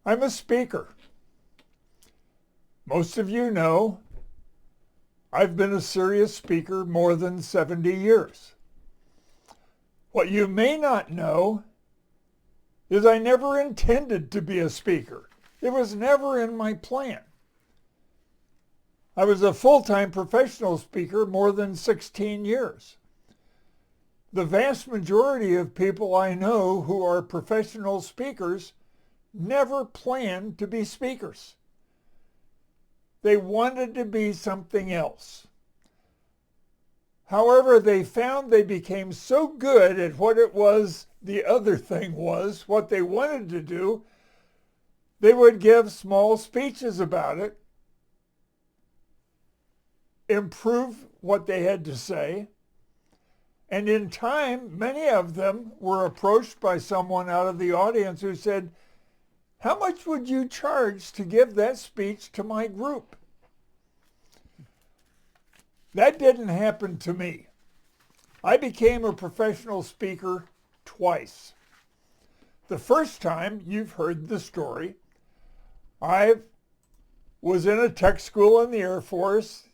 I'm a speaker. Most of you know I've been a serious speaker more than 70 years. What you may not know is I never intended to be a speaker. It was never in my plan. I was a full-time professional speaker more than 16 years. The vast majority of people I know who are professional speakers never planned to be speakers. They wanted to be something else. However, they found they became so good at what it was the other thing was, what they wanted to do, they would give small speeches about it, improve what they had to say, and in time, many of them were approached by someone out of the audience who said, "How much would you charge to give that speech to my group?" That didn't happen to me. I became a professional speaker twice. The first time, you've heard the story. I was in a tech school in the Air Force,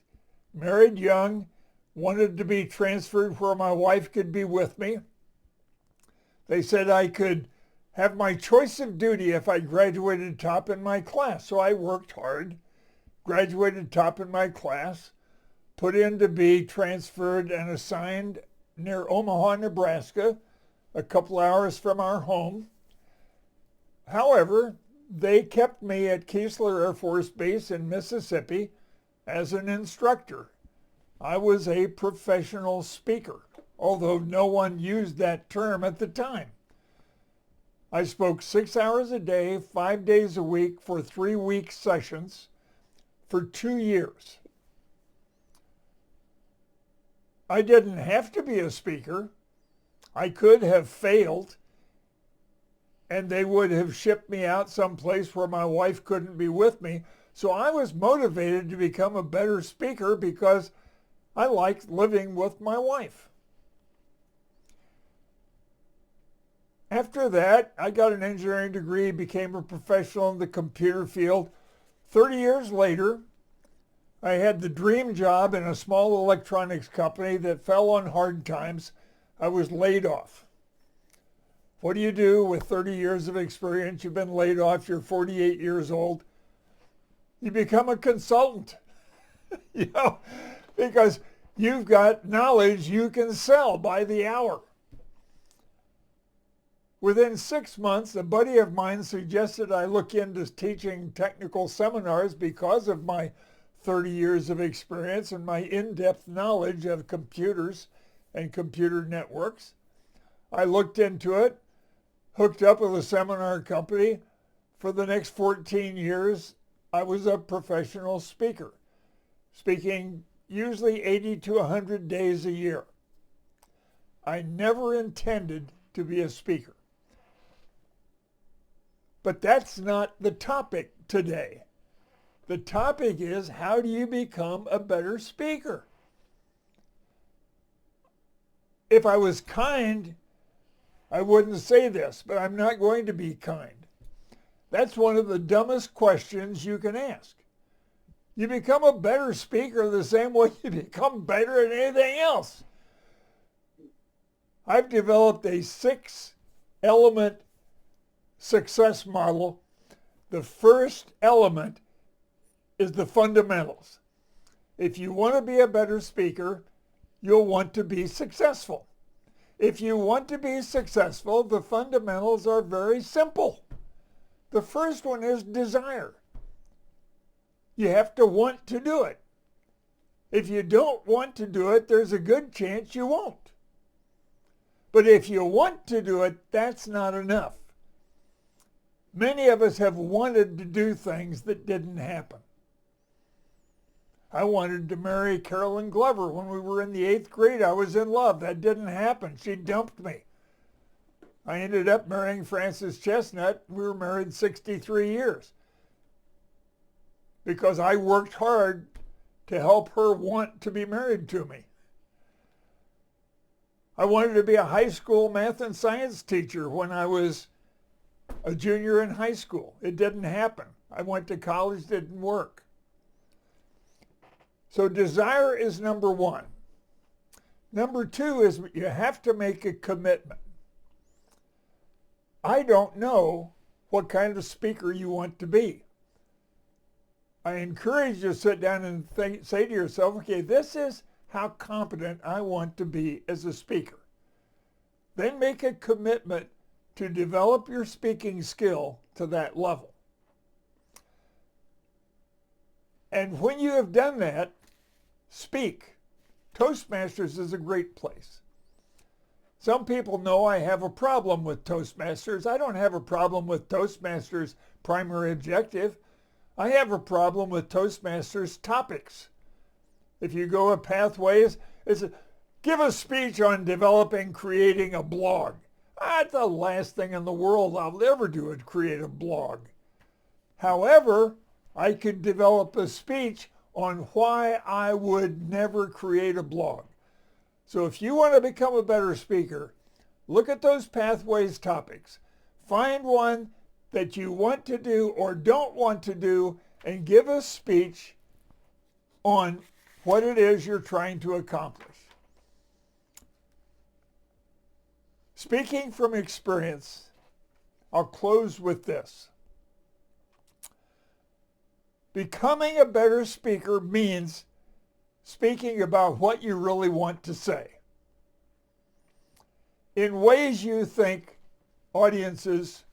married young, wanted to be transferred where my wife could be with me. They said I could have my choice of duty if I graduated top in my class. So I worked hard, graduated top in my class, put in to be transferred and assigned near Omaha, Nebraska, a couple hours from our home. However, they kept me at Keesler Air Force Base in Mississippi as an instructor. I was a professional speaker, although no one used that term at the time. I spoke 6 hours a day, 5 days a week for 3-week sessions for 2 years. I didn't have to be a speaker. I could have failed, and they would have shipped me out someplace where my wife couldn't be with me. So I was motivated to become a better speaker because I liked living with my wife. After that, I got an engineering degree, became a professional in the computer field. 30 years later, I had the dream job in a small electronics company that fell on hard times. I was laid off. What do you do with 30 years of experience? You've been laid off, you're 48 years old. You become a consultant, because you've got knowledge you can sell by the hour. Within 6 months, a buddy of mine suggested I look into teaching technical seminars because of my 30 years of experience and my in-depth knowledge of computers and computer networks. I looked into it, hooked up with a seminar company. For the next 14 years, I was a professional speaker, speaking usually 80 to 100 days a year. I never intended to be a speaker. But that's not the topic today. The topic is, how do you become a better speaker? If I was kind, I wouldn't say this, but I'm not going to be kind. That's one of the dumbest questions you can ask. You become a better speaker the same way you become better at anything else. I've developed a 6-element success model. The first element is the fundamentals. If you want to be a better speaker, you'll want to be successful. If you want to be successful, the fundamentals are very simple. The first one is desire. You have to want to do it. If you don't want to do it, there's a good chance you won't. But if you want to do it, that's not enough. Many of us have wanted to do things that didn't happen. I wanted to marry Carolyn Glover when we were in the 8th grade. I was in love. That didn't happen. She dumped me. I ended up marrying Frances Chestnut. We were married 63 years because I worked hard to help her want to be married to me. I wanted to be a high school math and science teacher when I was a junior in high school. It didn't happen. I went to college, didn't work. So desire is number one. Number two is you have to make a commitment. I don't know what kind of speaker you want to be. I encourage you to sit down and say to yourself, okay, this is how competent I want to be as a speaker. Then make a commitment to develop your speaking skill to that level. And when you have done that, speak. Toastmasters is a great place. Some people know I have a problem with Toastmasters. I don't have a problem with Toastmasters' primary objective. I have a problem with Toastmasters topics. If you go with pathways, give a speech on developing, creating a blog. That's the last thing in the world I'll ever do is create a blog. However, I could develop a speech on why I would never create a blog. So if you want to become a better speaker, look at those pathways topics. Find one that you want to do or don't want to do and give a speech on what it is you're trying to accomplish. Speaking from experience, I'll close with this. Becoming a better speaker means speaking about what you really want to say in ways you think audiences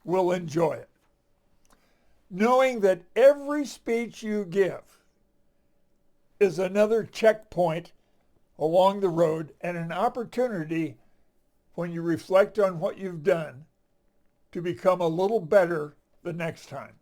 will enjoy it. Knowing that every speech you give is another checkpoint along the road and an opportunity when you reflect on what you've done to become a little better the next time.